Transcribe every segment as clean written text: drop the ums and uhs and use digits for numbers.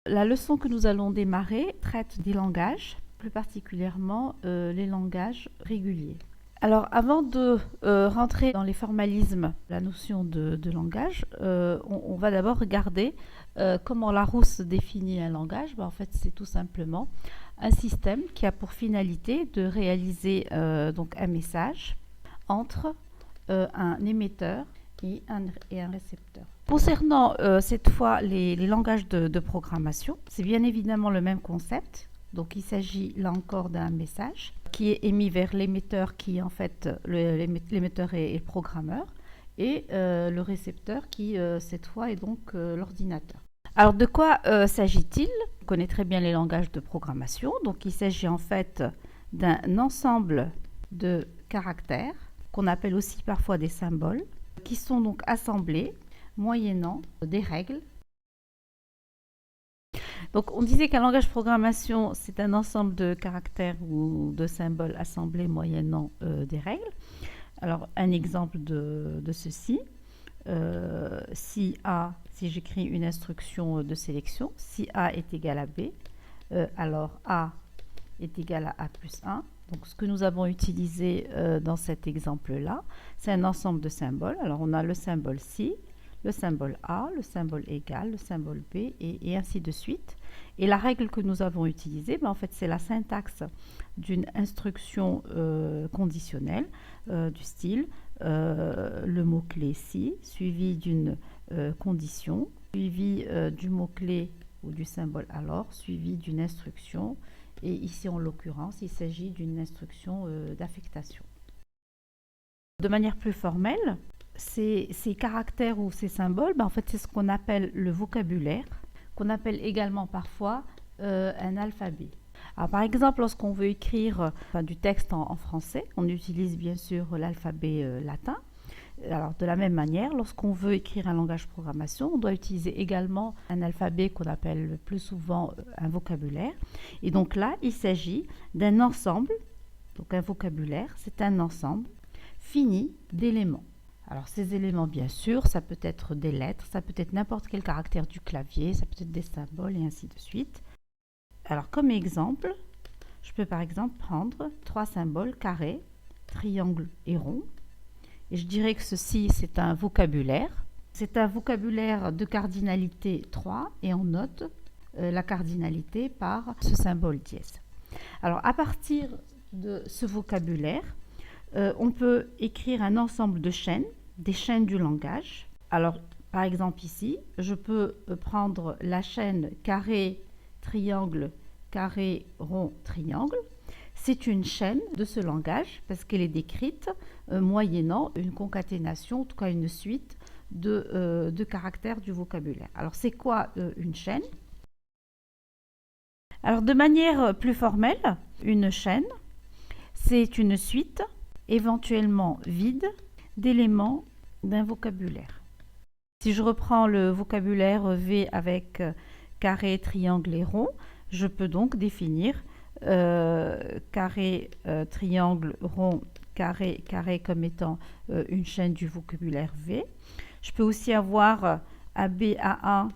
La leçon que nous allons démarrer traite des langages, plus particulièrement les langages réguliers. Alors, avant de rentrer dans les formalismes, la notion de langage, on va d'abord regarder comment Larousse définit un langage. En fait, c'est tout simplement un système qui a pour finalité de réaliser donc un message entre un émetteur et un récepteur. Concernant cette fois les langages de programmation, c'est bien évidemment le même concept. Donc il s'agit là encore d'un message qui est émis vers l'émetteur qui en fait l'émetteur est le programmeur et le récepteur qui cette fois est donc l'ordinateur. Alors de quoi s'agit-il? On connaît très bien les langages de programmation. Donc il s'agit en fait d'un ensemble de caractères qu'on appelle aussi parfois des symboles qui sont donc assemblés moyennant des règles. Donc on disait qu'un langage de programmation, c'est un ensemble de caractères ou de symboles assemblés moyennant des règles. Alors un exemple de ceci, si j'écris une instruction de sélection, si A est égal à B, alors A est égal à A plus 1. Donc ce que nous avons utilisé dans cet exemple-là, c'est un ensemble de symboles. Alors on a le symbole si, le symbole A, le symbole égal, le symbole B, et ainsi de suite. Et la règle que nous avons utilisée, en fait, c'est la syntaxe d'une instruction conditionnelle du style le mot-clé si, suivi d'une condition, suivi du mot-clé ou du symbole alors, suivi d'une instruction. Et ici, en l'occurrence, il s'agit d'une instruction d'affectation. De manière plus formelle, ces caractères ou ces symboles, en fait, c'est ce qu'on appelle le vocabulaire, qu'on appelle également parfois un alphabet. Alors, par exemple, lorsqu'on veut écrire du texte en français, on utilise bien sûr l'alphabet latin. Alors, de la même manière, lorsqu'on veut écrire un langage de programmation, on doit utiliser également un alphabet qu'on appelle le plus souvent un vocabulaire. Et donc là, il s'agit d'un ensemble, donc un vocabulaire, c'est un ensemble fini d'éléments. Alors ces éléments, bien sûr, ça peut être des lettres, ça peut être n'importe quel caractère du clavier, ça peut être des symboles et ainsi de suite. Alors comme exemple, je peux par exemple prendre 3 symboles carré, triangle et rond. Et je dirais que ceci, c'est un vocabulaire. C'est un vocabulaire de cardinalité 3 et on note la cardinalité par ce symbole dièse. Alors à partir de ce vocabulaire, on peut écrire un ensemble de chaînes, des chaînes du langage. Alors, par exemple ici, je peux prendre la chaîne carré, triangle, carré, rond, triangle. C'est une chaîne de ce langage parce qu'elle est décrite moyennant une concaténation, en tout cas une suite de caractères du vocabulaire. Alors, c'est quoi une chaîne? Alors, de manière plus formelle, une chaîne, c'est une suite éventuellement vide d'éléments d'un vocabulaire. Si je reprends le vocabulaire V avec carré, triangle et rond, je peux donc définir carré, triangle, rond, carré, carré comme étant une chaîne du vocabulaire V. Je peux aussi avoir ABAA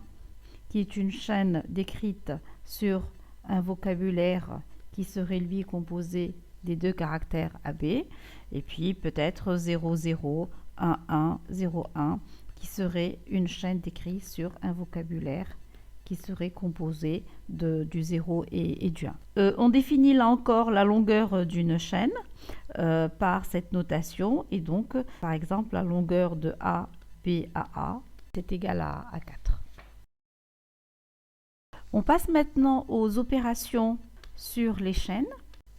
qui est une chaîne décrite sur un vocabulaire qui serait lui composé des 2 caractères AB, et puis peut-être 0, 0, 1, 1, 0, 1, qui serait une chaîne décrite sur un vocabulaire qui serait composé du 0 et du 1. On définit là encore la longueur d'une chaîne par cette notation, et donc, par exemple, la longueur de A, B, A, c'est égal à 4. On passe maintenant aux opérations sur les chaînes.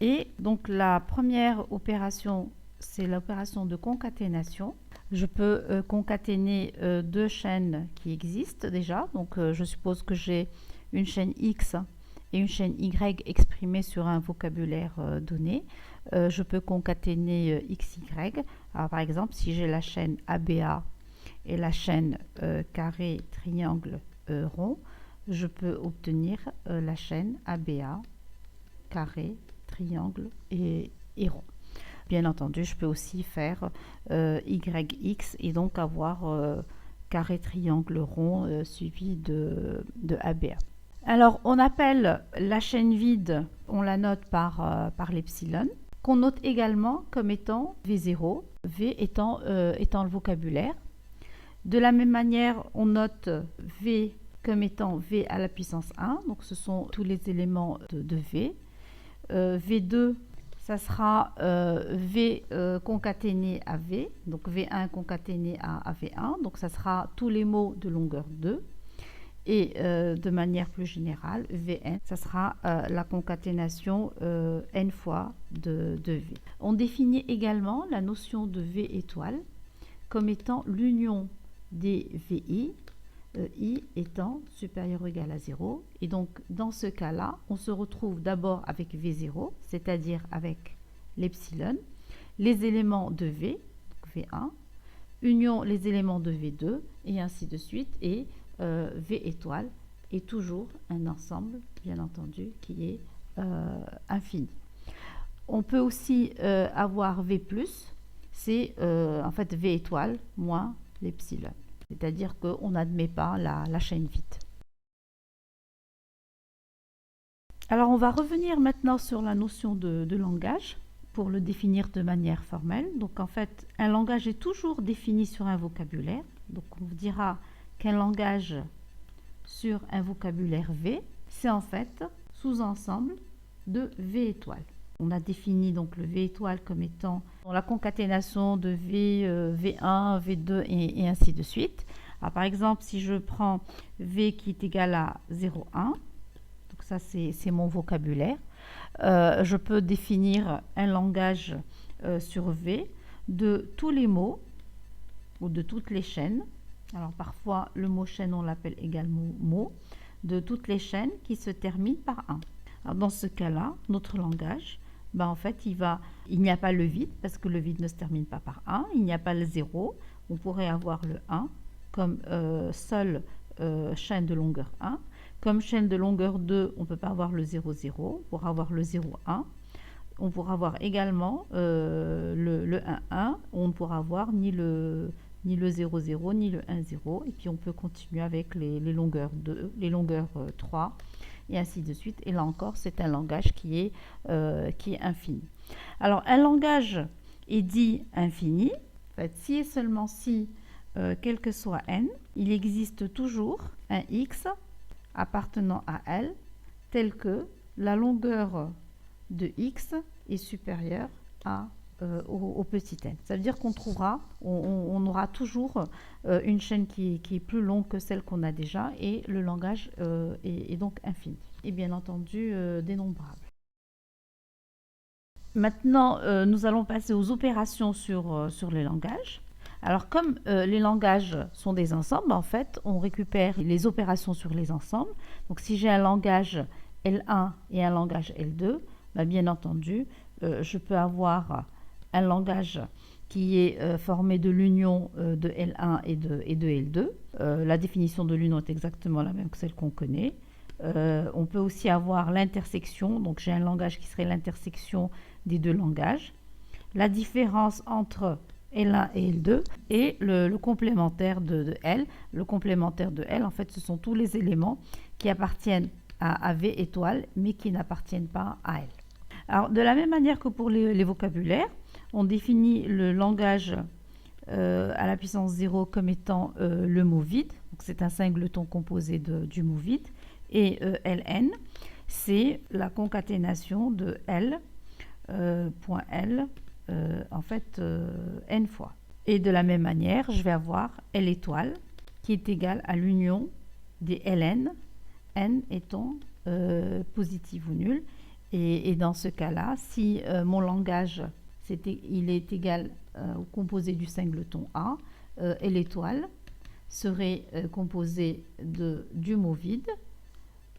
Et donc la première opération, c'est l'opération de concaténation. Je peux concaténer 2 chaînes qui existent déjà. Donc je suppose que j'ai une chaîne X et une chaîne Y exprimée sur un vocabulaire donné. Je peux concaténer XY. Alors par exemple, si j'ai la chaîne ABA et la chaîne carré, triangle, rond, je peux obtenir la chaîne ABA, carré, triangle et rond. Bien entendu, je peux aussi faire YX et donc avoir carré, triangle, rond suivi de ABA. Alors, on appelle la chaîne vide, on la note par l'epsilon, qu'on note également comme étant V0, V étant le vocabulaire. De la même manière, on note V comme étant V à la puissance 1, donc ce sont tous les éléments de V. V2, ça sera V concaténé à V, donc V1 concaténé à V1, donc ça sera tous les mots de longueur 2. Et de manière plus générale, Vn, ça sera la concaténation n fois de V. On définit également la notion de V étoile comme étant l'union des VI, I étant supérieur ou égal à 0. Et donc, dans ce cas-là, on se retrouve d'abord avec V0, c'est-à-dire avec l'epsilon, les éléments de V, donc V1, union les éléments de V2, et ainsi de suite. Et V étoile est toujours un ensemble, bien entendu, qui est infini. On peut aussi avoir V+, c'est en fait V étoile moins l'epsilon. C'est-à-dire qu'on n'admet pas la chaîne vide. Alors on va revenir maintenant sur la notion de langage pour le définir de manière formelle. Donc en fait, un langage est toujours défini sur un vocabulaire. Donc on dira qu'un langage sur un vocabulaire V, c'est en fait sous-ensemble de V étoile. On a défini donc le V étoile comme étant la concaténation de V, V1, V2 et ainsi de suite. Alors, par exemple, si je prends V qui est égal à 0,1, donc ça c'est mon vocabulaire, je peux définir un langage sur V de tous les mots ou de toutes les chaînes. Alors parfois le mot chaîne on l'appelle également mot, de toutes les chaînes qui se terminent par 1. Alors dans ce cas-là, notre langage, en fait il n'y a pas le vide parce que le vide ne se termine pas par 1, il n'y a pas le 0, on pourrait avoir le 1 comme seule chaîne de longueur 1. Comme chaîne de longueur 2, on ne peut pas avoir le 0, 0, on pourra avoir le 0, 1. On pourra avoir également le 1, 1, on ne pourra avoir ni le 0, 0, ni le 1, 0. Et puis on peut continuer avec les longueurs 2, les longueurs 3, et ainsi de suite. Et là encore, c'est un langage qui est infini. Alors, un langage est dit infini, en fait, si et seulement si, quel que soit n, il existe toujours un x appartenant à L, tel que la longueur de x est supérieure au petit n. Ça veut dire qu'on trouvera, on aura toujours une chaîne qui est plus longue que celle qu'on a déjà et le langage est donc infini. Et bien entendu dénombrable. Maintenant, nous allons passer aux opérations sur les langages. Alors, comme les langages sont des ensembles, en fait, on récupère les opérations sur les ensembles. Donc, si j'ai un langage L1 et un langage L2, bien entendu, je peux avoir un langage qui est formé de l'union de L1 et de L2. La définition de l'union est exactement la même que celle qu'on connaît. On peut aussi avoir l'intersection, donc j'ai un langage qui serait l'intersection des deux langages. La différence entre L1 et L2 et le complémentaire de L. Le complémentaire de L, en fait, ce sont tous les éléments qui appartiennent à V étoile, mais qui n'appartiennent pas à L. Alors, de la même manière que pour les vocabulaires, on définit le langage à la puissance 0 comme étant le mot vide. C'est un singleton composé du mot vide. Et Ln, c'est la concaténation de L, point L, en fait, n fois. Et de la même manière, je vais avoir L étoile qui est égale à l'union des Ln, n étant positif ou nul. Et dans ce cas-là, si mon langage il est égal ou composé du singleton A, L étoile serait composé du mot vide,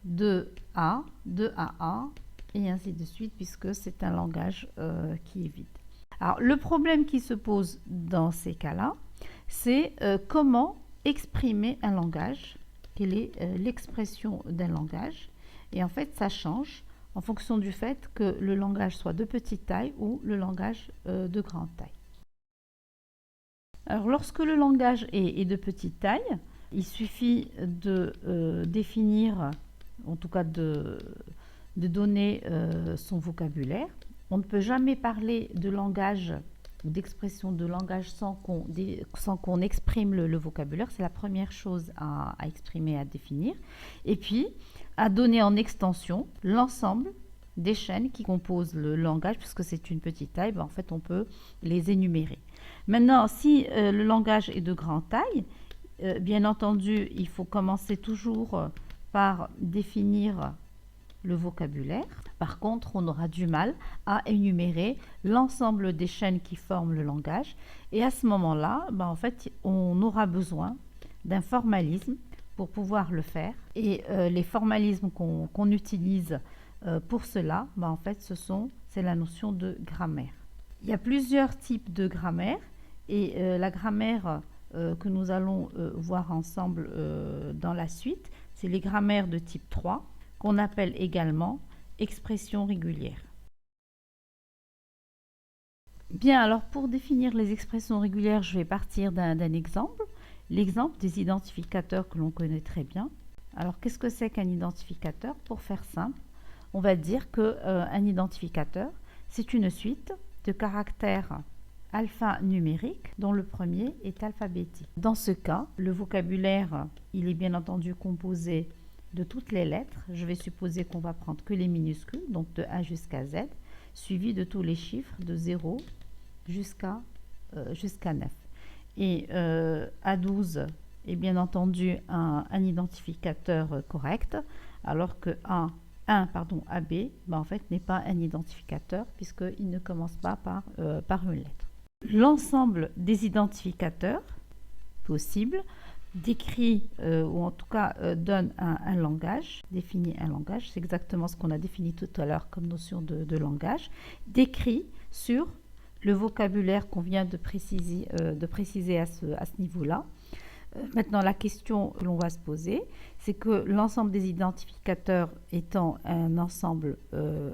de A, de AA, et ainsi de suite, puisque c'est un langage qui est vide. Alors, le problème qui se pose dans ces cas-là, c'est comment exprimer un langage, quelle est l'expression d'un langage. Et en fait, ça change en fonction du fait que le langage soit de petite taille ou le langage de grande taille. Alors, lorsque le langage est de petite taille, il suffit de définir en tout cas de donner son vocabulaire. On ne peut jamais parler de langage ou d'expression de langage sans qu'on exprime le vocabulaire. C'est la première chose à exprimer, à définir. Et puis, à donner en extension l'ensemble des chaînes qui composent le langage, puisque c'est une petite taille, en fait, on peut les énumérer. Maintenant, si le langage est de grande taille, bien entendu, il faut commencer toujours par définir le vocabulaire. Par contre, on aura du mal à énumérer l'ensemble des chaînes qui forment le langage. Et à ce moment-là, en fait, on aura besoin d'un formalisme pour pouvoir le faire. Et les formalismes qu'on utilise pour cela, en fait, c'est la notion de grammaire. Il y a plusieurs types de grammaire. Et la grammaire que nous allons voir ensemble dans la suite, c'est les grammaires de type 3, qu'on appelle également expressions régulières. Bien, alors pour définir les expressions régulières, je vais partir d'un exemple, l'exemple des identificateurs que l'on connaît très bien. Alors, qu'est-ce que c'est qu'un identificateur? Pour faire simple, on va dire qu'un identificateur, c'est une suite de caractères alphanumériques dont le premier est alphabétique. Dans ce cas, le vocabulaire, il est bien entendu composé de toutes les lettres. Je vais supposer qu'on va prendre que les minuscules, donc de 1 jusqu'à Z, suivi de tous les chiffres de 0 jusqu'à 9. Et A12 est bien entendu un identificateur correct, alors que AB en fait, n'est pas un identificateur puisqu'il ne commence pas par une lettre. L'ensemble des identificateurs possibles décrit ou en tout cas donne un langage, définit un langage, c'est exactement ce qu'on a défini tout à l'heure comme notion de langage, décrit sur le vocabulaire qu'on vient de préciser à ce niveau-là. Maintenant, la question que l'on va se poser, c'est que l'ensemble des identificateurs étant un ensemble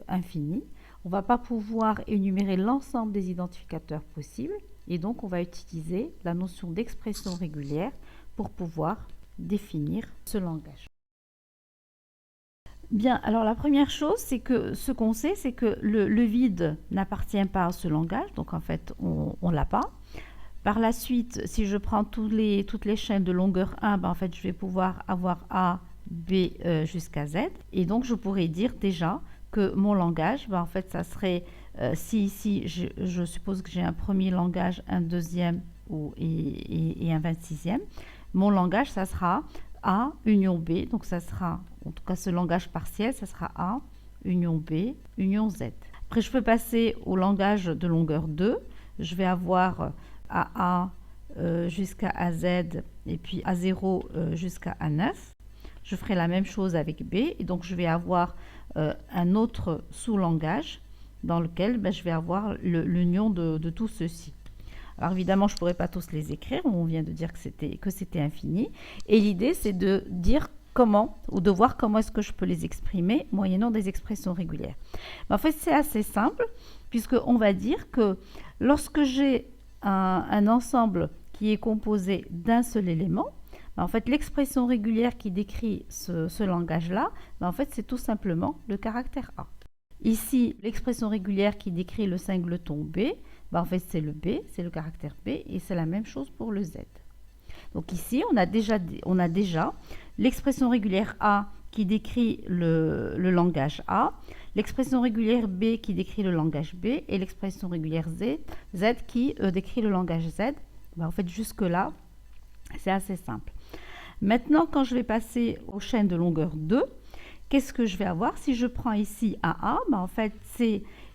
infini, on ne va pas pouvoir énumérer l'ensemble des identificateurs possibles et donc on va utiliser la notion d'expression régulière pour pouvoir définir ce langage. Bien, alors la première chose, c'est que ce qu'on sait, c'est que le vide n'appartient pas à ce langage, donc en fait, on ne l'a pas. Par la suite, si je prends toutes les chaînes de longueur 1, en fait, je vais pouvoir avoir A, B jusqu'à Z. Et donc, je pourrais dire déjà que mon langage, en fait, ça serait, si ici, je suppose que j'ai un premier langage, un deuxième et un 26e, mon langage, ça sera A, union B. Donc, ça sera, en tout cas, ce langage partiel, ça sera A, union B, union Z. Après, je peux passer au langage de longueur 2. Je vais avoir A jusqu'à AZ et puis A0 jusqu'à A9. Je ferai la même chose avec B et donc je vais avoir un autre sous-langage dans lequel je vais avoir l'union de tout ceci. Alors évidemment, je ne pourrais pas tous les écrire, on vient de dire que c'était infini. Et l'idée, c'est de dire comment, ou de voir comment est-ce que je peux les exprimer moyennant des expressions régulières. Mais en fait, c'est assez simple, puisqu'on va dire que lorsque j'ai un ensemble qui est composé d'un seul élément, en fait, l'expression régulière qui décrit ce langage-là, en fait, c'est tout simplement le caractère A. Ici, l'expression régulière qui décrit le singleton B, en fait, c'est le B, c'est le caractère B, et c'est la même chose pour le Z. Donc ici, on a déjà l'expression régulière A qui décrit le langage A, l'expression régulière B qui décrit le langage B, et l'expression régulière Z qui décrit le langage Z. En fait, jusque-là, c'est assez simple. Maintenant, quand je vais passer aux chaînes de longueur 2, qu'est-ce que je vais avoir? Si je prends ici AA, en fait,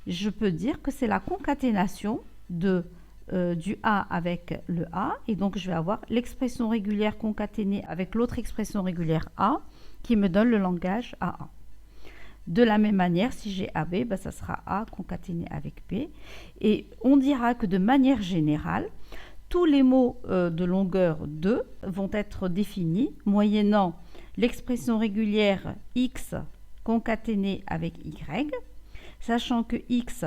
je peux dire que c'est la concaténation du A avec le A. Et donc, je vais avoir l'expression régulière concaténée avec l'autre expression régulière A qui me donne le langage AA. De la même manière, si j'ai AB, ça sera A concaténé avec B. Et on dira que de manière générale, tous les mots de longueur 2 vont être définis moyennant l'expression régulière X concaténée avec Y, sachant que X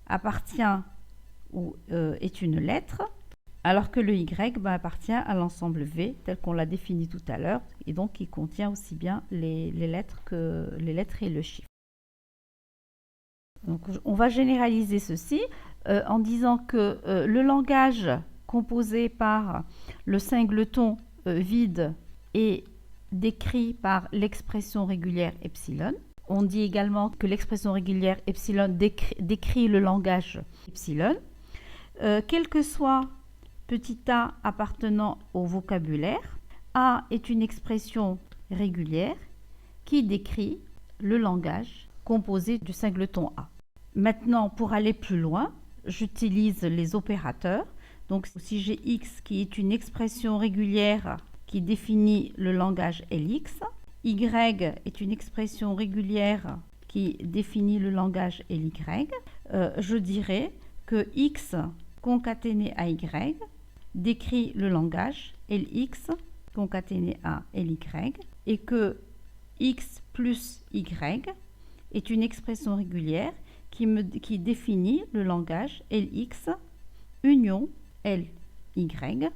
appartient ou est une lettre alors que le Y appartient à l'ensemble V tel qu'on l'a défini tout à l'heure et donc qui contient aussi bien les lettres et le chiffre. Donc, on va généraliser ceci en disant que le langage composé par le singleton vide est décrit par l'expression régulière epsilon. On dit également que l'expression régulière epsilon décrit le langage epsilon. Quel que soit petit a appartenant au vocabulaire, A est une expression régulière qui décrit le langage composé du singleton A. Maintenant, pour aller plus loin, j'utilise les opérateurs. Donc, si j'ai X qui est une expression régulière qui définit le langage LX, Y est une expression régulière qui définit le langage LY, je dirais que X concaténé à Y décrit le langage LX concaténé à LY et que X plus Y est une expression régulière qui définit le langage LX union LY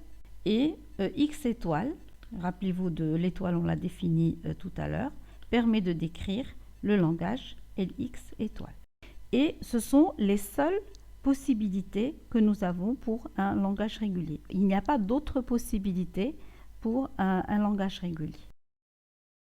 et X étoile, rappelez-vous de l'étoile, on l'a défini tout à l'heure, permet de décrire le langage LX étoile. Et ce sont les seules possibilités que nous avons pour un langage régulier. Il n'y a pas d'autres possibilités pour un langage régulier.